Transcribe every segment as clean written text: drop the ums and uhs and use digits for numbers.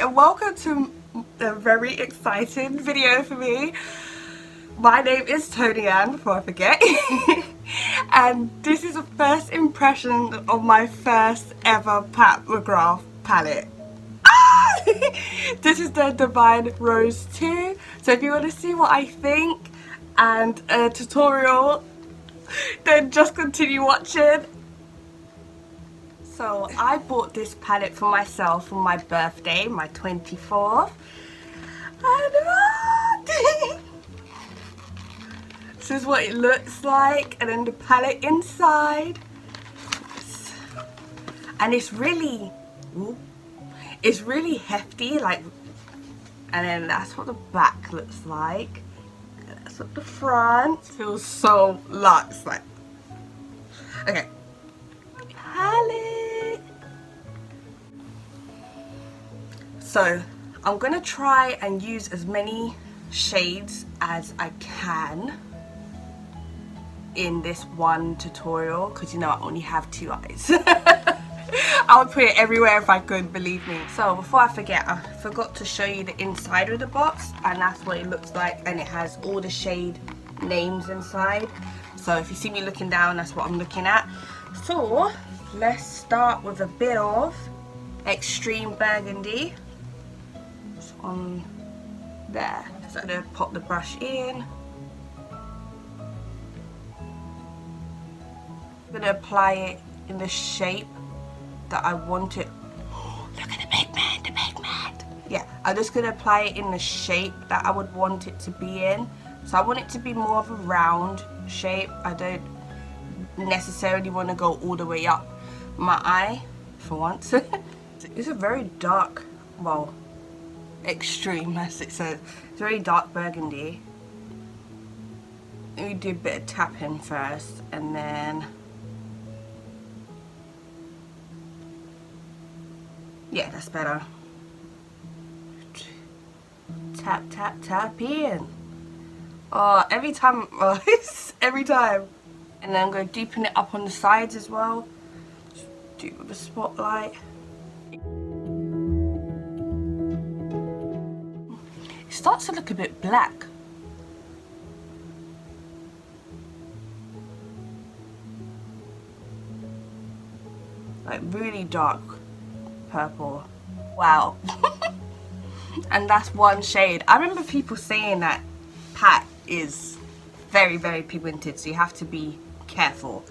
and welcome to a very exciting video for me. My name is Toni-Anne, before I forget. And this is a first impression of my first ever Mcgrath palette. This is the Divine Rose 2. So if you want to see what I think and a tutorial, then just continue watching. So I bought this palette for myself for my birthday, my 24th. And this is what it looks like, and then the palette inside. And it's really hefty, like, and then that's what the back looks like. That's what the front feels so luxe, like. Okay. Palette. So I'm gonna try and use as many shades as I can in this one tutorial, because you know I only have 2 eyes. I would put it everywhere if I could, believe me. So before I forget, I forgot to show you the inside of the box, and that's what it looks like, and it has all the shade names inside. So if you see me looking down, that's what I'm looking at. So let's start with a bit of Extreme Burgundy. It's on there. So I'm going to pop the brush in. I'm going to apply it in the shape that I want it. Oh, look at the pigment, the pigment. Yeah, I'm just going to apply it in the shape that I would want it to be in. So I want it to be more of a round shape. I don't necessarily want to go all the way up my eye for once. It's a very dark, well, extreme as it says. It's very dark burgundy. Let me do a bit of tapping first, and then yeah, that's better. Tap, tap, tap in. Oh, every time, every time. And then I'm going to deepen it up on the sides as well. Just do it with a spotlight. It starts to look a bit black. Like really dark purple. Wow. And that's one shade. I remember people saying that pat is very, very pigmented, so you have to be careful.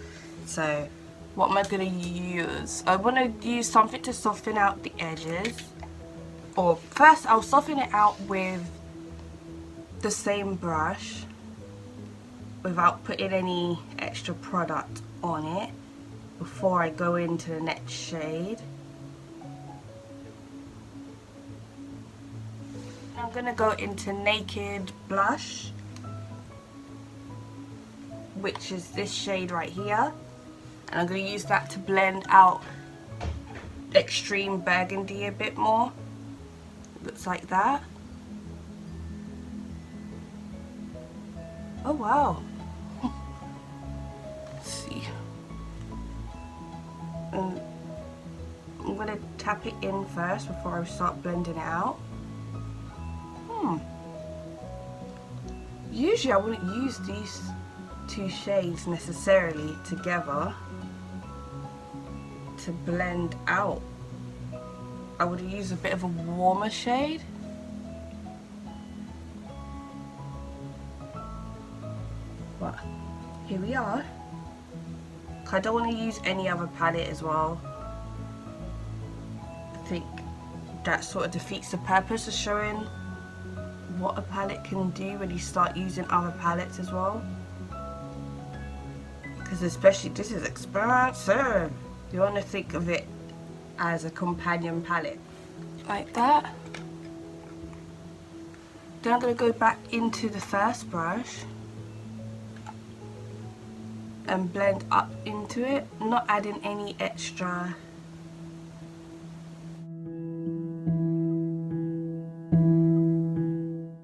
So what am I going to use? I want to use something to soften out the edges. Or first I'll soften it out with the same brush without putting any extra product on it before I go into the next shade. I'm going to go into Naked Blush, which is this shade right here, and I'm going to use that to blend out Extreme Burgundy a bit more. Looks like that. Oh wow. Let's see. And I'm going to tap it in first before I start blending it out. Usually I wouldn't use these 2 shades necessarily together to blend out. I would use a bit of a warmer shade. But here we are. I don't want to use any other palette as well. I think that sort of defeats the purpose of showing what a palette can do when you start using other palettes as well. Because especially this is expensive. You want to think of it as a companion palette. Like that. Then I'm going to go back into the first brush and blend up into it, not adding any extra .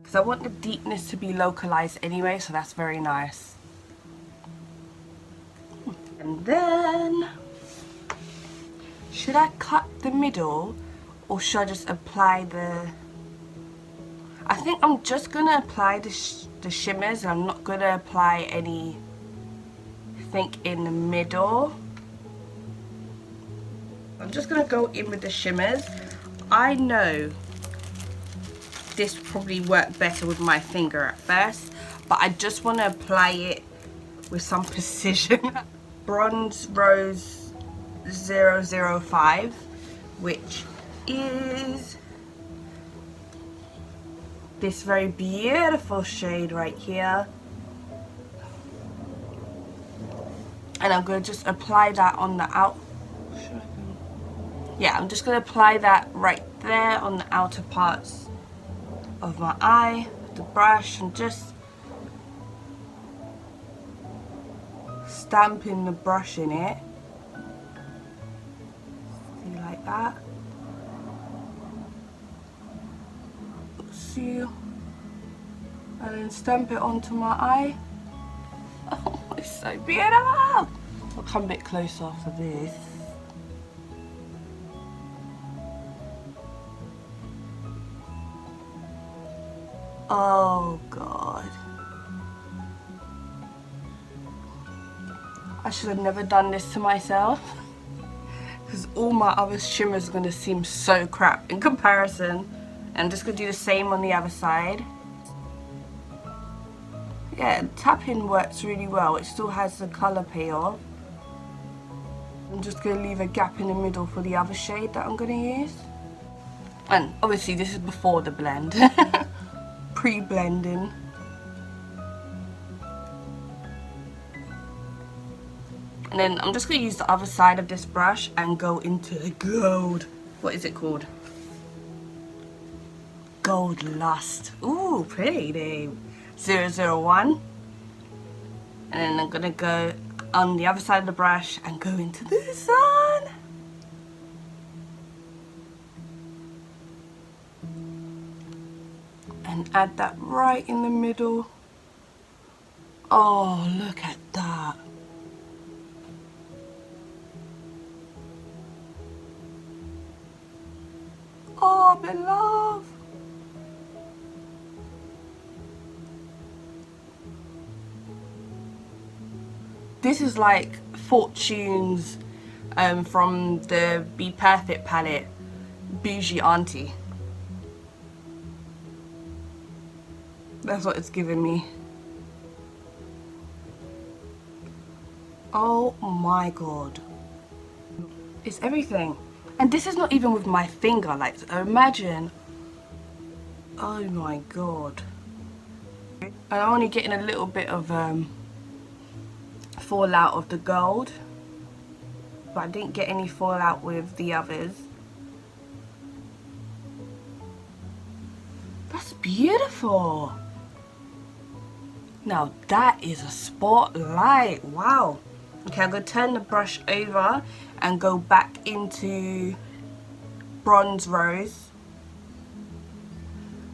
Because I want the deepness to be localized anyway, so that's very nice. And then, should I cut the middle or should I just apply the... I think I'm just going to apply the shimmers, and I'm not going to apply anything in the middle. I'm just going to go in with the shimmers. I know this would probably work better with my finger at first, but I just want to apply it with some precision. Bronze Rose 005, which is this very beautiful shade right here. And I'm going to just apply that on the I'm just going to apply that right there on the outer parts of my eye with the brush, and just stamping the brush in it. See, like that. See, and then stamp it onto my eye. Oh, it's so beautiful. I'll come a bit closer for this. Oh God. I should have never done this to myself, because all my other shimmers are going to seem so crap in comparison. And I'm just going to do the same on the other side. Yeah, tapping works really well. It still has the colour payoff. I'm just going to leave a gap in the middle for the other shade that I'm going to use. And obviously this is before the blend. Pre-blending. And then I'm just going to use the other side of this brush and go into the gold. What is it called? Gold Lust. Ooh, pretty name. 001. And then I'm going to go on the other side of the brush and go into this one. And add that right in the middle. Oh, look at that. Oh, beloved. This is like Fortune's from the Be Perfect palette, Bougie Auntie. That's what it's giving me. Oh my God. It's everything. And this is not even with my finger, like imagine. Oh my God. I'm only getting a little bit of fallout of the gold, but I didn't get any fallout with the others. That's beautiful. Now that is a spotlight. Wow. Okay, I'm going to turn the brush over and go back into Bronze Rose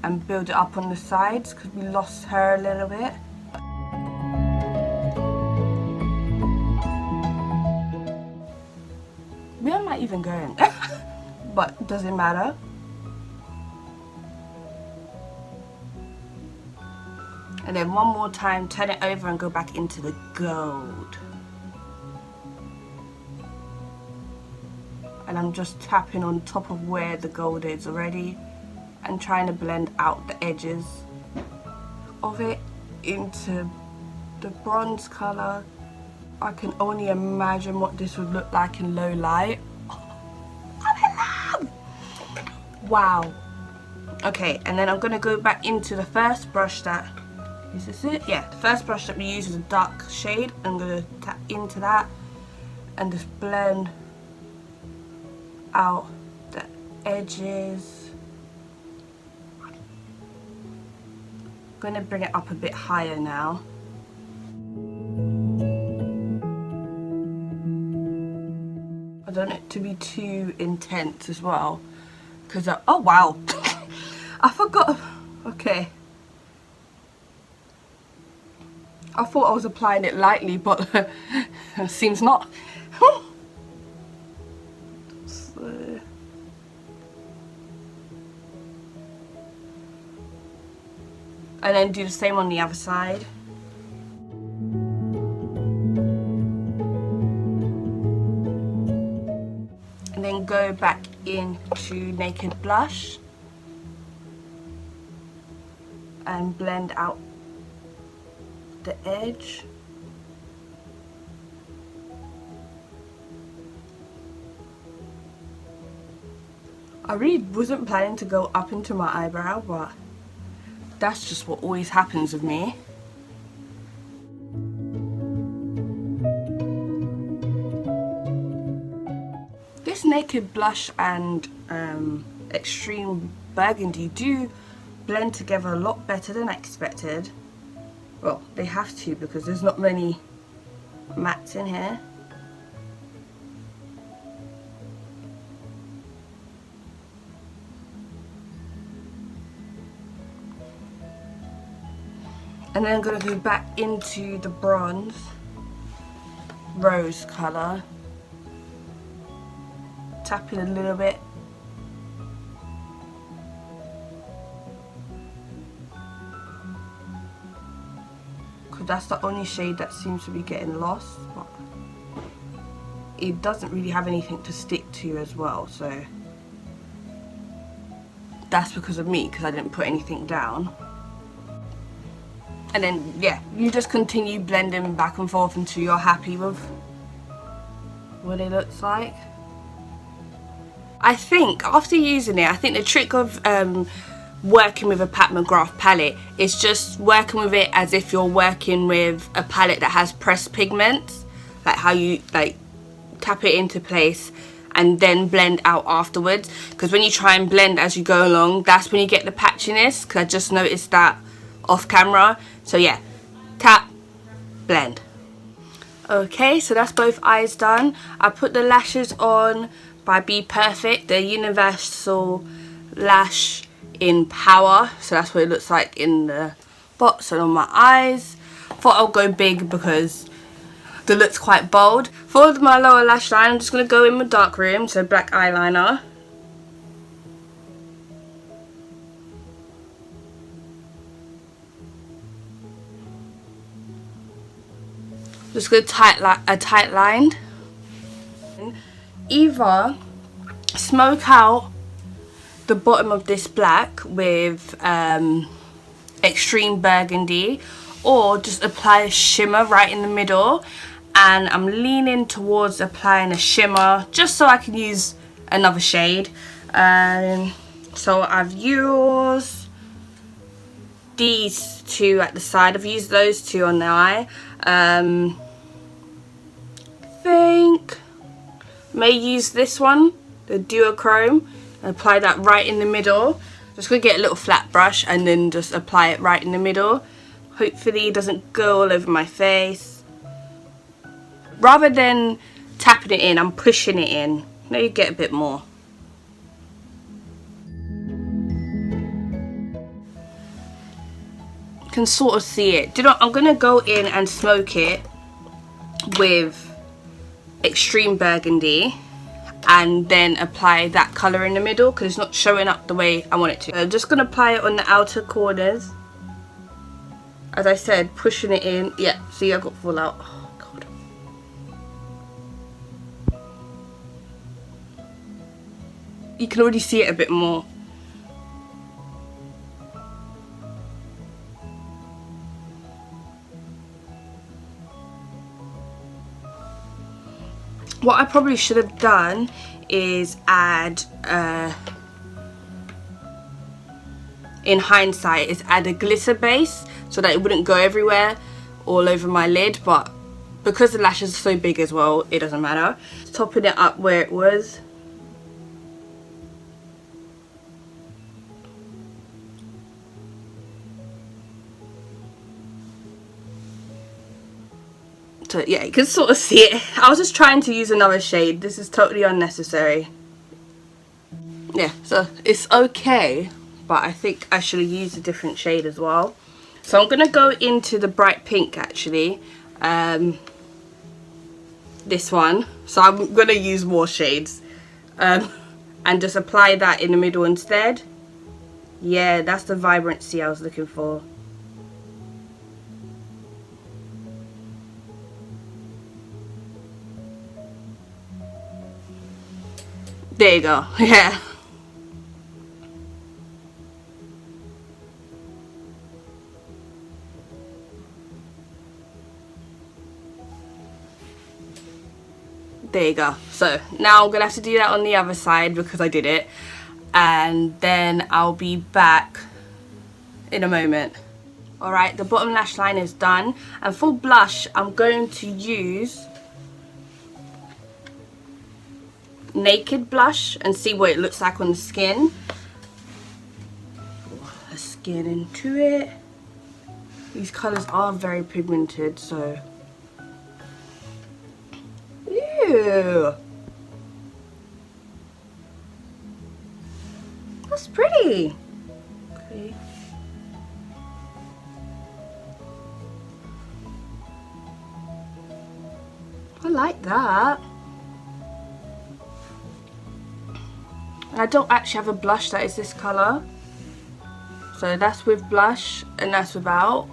and build it up on the sides, because we lost her a little bit. Where am I even going? But doesn't matter. And then one more time, turn it over and go back into the gold. And I'm just tapping on top of where the gold is already and trying to blend out the edges of it into the bronze colour. I can only imagine what this would look like in low light. Oh, wow. Okay, and then I'm going to go back into the first brush that... Is this it? Yeah, the first brush that we use is a dark shade. I'm going to tap into that and just blend out the edges. I'm going to bring it up a bit higher now. I don't want it to be too intense as well, because oh wow. I forgot. Okay, I thought I was applying it lightly, but it seems not. So, And then do the same on the other side. And then go back into Naked Blush and blend out the edge. I really wasn't planning to go up into my eyebrow, but that's just what always happens with me. This Naked Blush and Extreme Burgundy do blend together a lot better than I expected. Well, they have to because there's not many mattes in here. And then I'm going to go back into the bronze rose colour. Tap it a little bit. Because that's the only shade that seems to be getting lost. But it doesn't really have anything to stick to as well. So that's because of me, because I didn't put anything down. And then, yeah, you just continue blending back and forth until you're happy with what it looks like. I think, after using it, I think the trick of working with a Pat McGrath palette is just working with it as if you're working with a palette that has pressed pigments. Like how you, like, tap it into place and then blend out afterwards. Because when you try and blend as you go along, that's when you get the patchiness. Because I just noticed that off camera. So yeah, tap, blend. Okay, so that's both eyes done. I put the lashes on by Be Perfect, the Universal Lash in Power. So that's what it looks like in the spots and on my eyes. Thought I'll go big because the look's quite bold. For my lower lash line, I'm just going to go in with dark room, so black eyeliner. Just go tight line. Either smoke out the bottom of this black with Extreme Burgundy, or just apply a shimmer right in the middle. And I'm leaning towards applying a shimmer just so I can use another shade. So I've used these two at the side. I've used those two on the eye. I think may use this one, the Duochrome, and apply that right in the middle. Just gonna get a little flat brush and then just apply it right in the middle. Hopefully it doesn't go all over my face. Rather than tapping it in, I'm pushing it in. Now you get a bit more. You can sort of see it. Do you know, I'm gonna go in and smoke it with Extreme Burgundy and then apply that colour in the middle because it's not showing up the way I want it to. So I'm just going to apply it on the outer corners. As I said, pushing it in. Yeah, see, I got full out. Oh, God. You can already see it a bit more. What I probably should have done is add, in hindsight, is add a glitter base so that it wouldn't go everywhere all over my lid, but because the lashes are so big as well, it doesn't matter. Topping it up where it was. So yeah, you can sort of see it. I was just trying to use another shade. This is totally unnecessary. Yeah, so it's okay, but I think I should have used a different shade as well. So I'm going to go into the bright pink actually. This one. So I'm going to use more shades. And just apply that in the middle instead. Yeah, that's the vibrancy I was looking for. There you go. Yeah. There you go. So now I'm gonna have to do that on the other side because I did it, and then I'll be back in a moment. Alright, the bottom lash line is done, and for blush I'm going to use Naked blush and see what it looks like on the skin. Let's get into it. These colours are very pigmented, so ew, that's pretty. Okay. I like that. And I don't actually have a blush that is this colour. So that's with blush and that's without.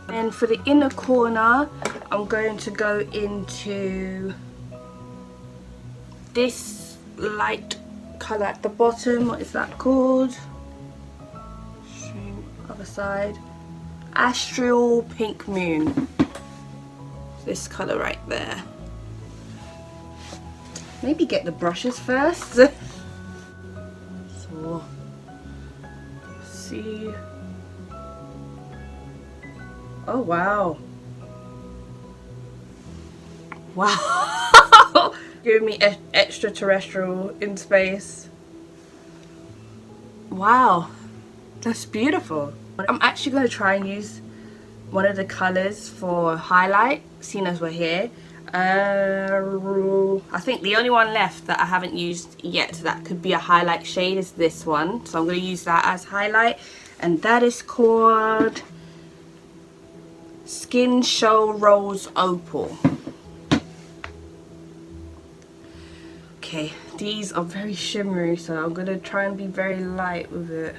And for the inner corner, I'm going to go into this light colour at the bottom. What is that called? Other side. Astral Pink Moon. This colour right there. Maybe get the brushes first. So, see. Oh wow. Wow. Giving me extraterrestrial in space. Wow. That's beautiful. I'm actually going to try and use one of the colours for highlight, seeing as we're here. I think the only one left that I haven't used yet that could be a highlight shade is this one. So I'm going to use that as highlight. And that is called Skin Show Rose Opal. Okay, these are very shimmery, so I'm going to try and be very light with it.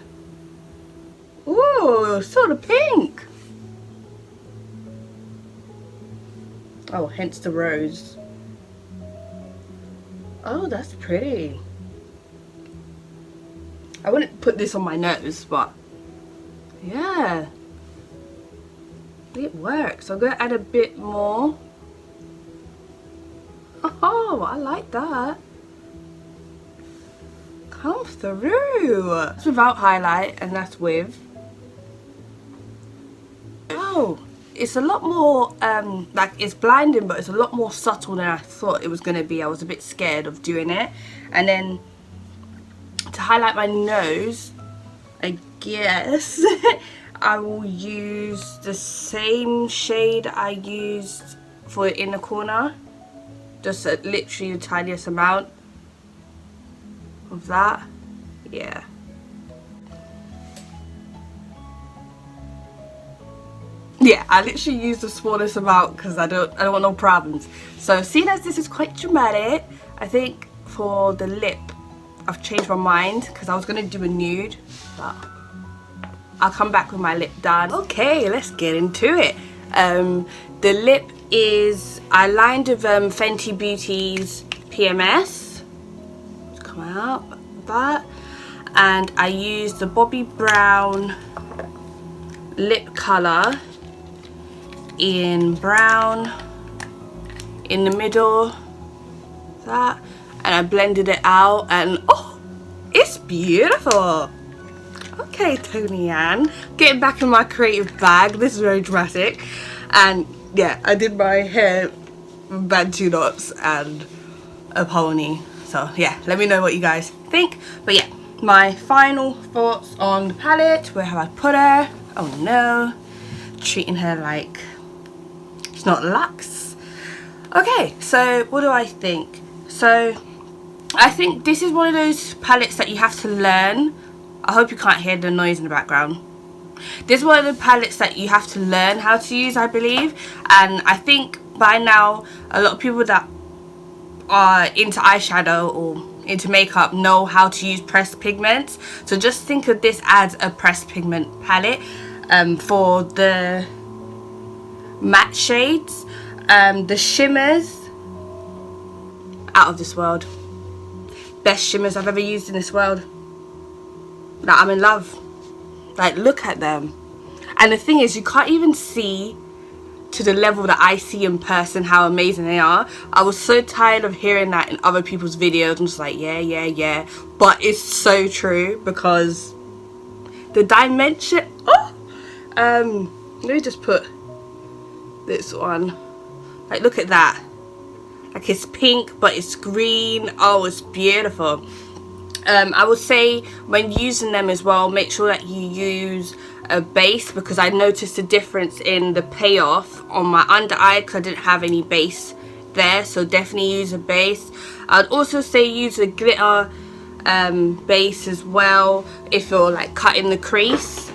Ooh, sort of pink. Oh, hence the rose. Oh, that's pretty. I wouldn't put this on my nose, but yeah, it works. I'm going to add a bit more. Oh, I like that. Come through. That's without highlight and that's with. Oh, it's a lot more, like it's blinding, but it's a lot more subtle than I thought it was going to be. I was a bit scared of doing it. And then to highlight my nose, I guess, I will use the same shade I used for the inner corner. Just literally the tiniest amount of that. Yeah. Yeah, I literally use the smallest amount because I don't want no problems. So seeing as this is quite dramatic, I think for the lip I've changed my mind because I was going to do a nude, but I'll come back with my lip done. Okay, let's get into it. The lip is, I lined with Fenty Beauty's PMS. Let's come out that, and I used the Bobbi Brown lip colour in brown in the middle, that, and I blended it out, and oh, it's beautiful. Okay, Toni-Anne, getting back in my creative bag. This is very dramatic. And yeah, I did my hair with bantu knots and a pony. So yeah, let me know what you guys think. But yeah, my final thoughts on the palette. Where have I put her? Oh no, treating her like it's not luxe. Okay, so what do I think? So I think this is one of those palettes that you have to learn. I hope you can't hear the noise in the background. This is one of the palettes that you have to learn how to use, I believe. And I think by now a lot of people that are into eyeshadow or into makeup know how to use pressed pigments. So just think of this as a pressed pigment palette for the matte shades. The shimmers, out of this world. best shimmers I've ever used in this world. Like, I'm in love. Like, look at them. And the thing is, you can't even see to the level that I see in person how amazing they are. I was so tired of hearing that in other people's videos. I'm just like, yeah. But it's so true, because the dimension... Oh! Let me just put this one. Like, look at that. Like, it's pink, but it's green. Oh, it's beautiful. I would say when using them as well, make sure that you use a base, because I noticed a difference in the payoff on my under eye because I didn't have any base there. So definitely use a base. I'd also say use a glitter base as well if you're like cutting the crease.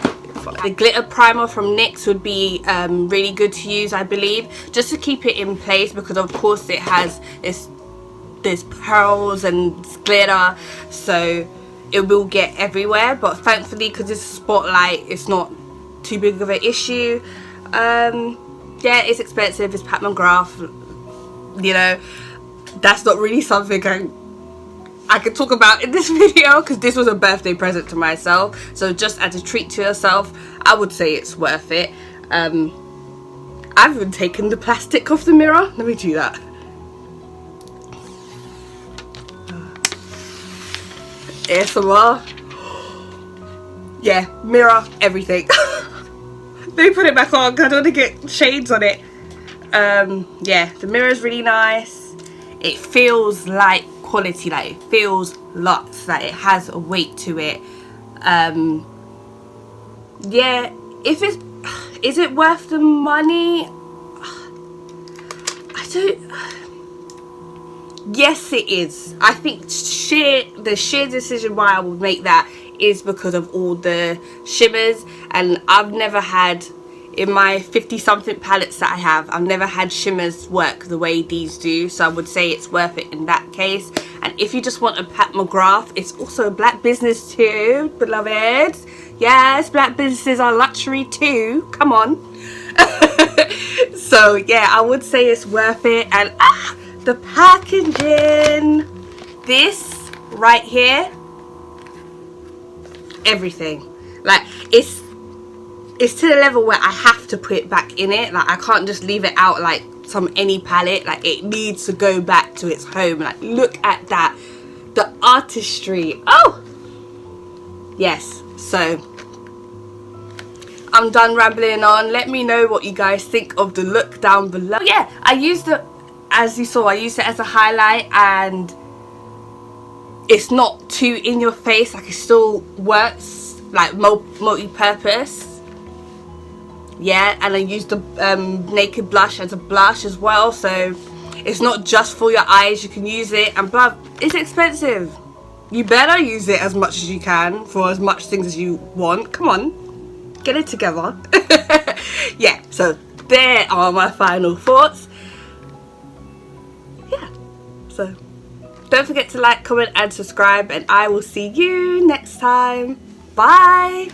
The glitter primer from NYX would be really good to use, I believe, just to keep it in place, because of course it has there's pearls and glitter, so it will get everywhere. But thankfully, because it's a spotlight, it's not too big of an issue. Yeah, it's expensive. It's Pat McGrath. You know, that's not really something I could talk about in this video, because this was a birthday present to myself. So just as a treat to yourself, I would say it's worth it. I've even taken the plastic off the mirror. Let me do that. ASMR. Yeah, mirror, everything. Let me put it back on because I don't want to get shades on it. Yeah, the mirror is really nice. It feels like quality, like it feels luxe, like it has a weight to it. Yeah, is it worth the money? I don't. Yes, it is. I think the sheer decision why I would make that is because of all the shimmers, and I've never had, in my 50 something palettes that I have, I've never had shimmers work the way these do. So I would say it's worth it in that case. And if you just want a Pat McGrath, it's also a black business too, beloved. Yes, black businesses are luxury too. Come on. So yeah, I would say it's worth it. And the packaging, this right here, everything, like it's to the level where I have to put it back in it. Like, I can't just leave it out like any palette. Like, it needs to go back to its home. Like, look at that, the artistry. Oh yes. So I'm done rambling on. Let me know what you guys think of the look down below. Yeah, I used it, as you saw, I used it as a highlight, and it's not too in your face. Like, it still works like multi-purpose. Yeah, and I used the naked blush as a blush as well, so it's not just for your eyes. You can use it, and bruv, it's expensive. You better use it as much as you can for as much things as you want. Come on, get it together. Yeah, so there are my final thoughts. Yeah, so don't forget to like, comment and subscribe, and I will see you next time. Bye.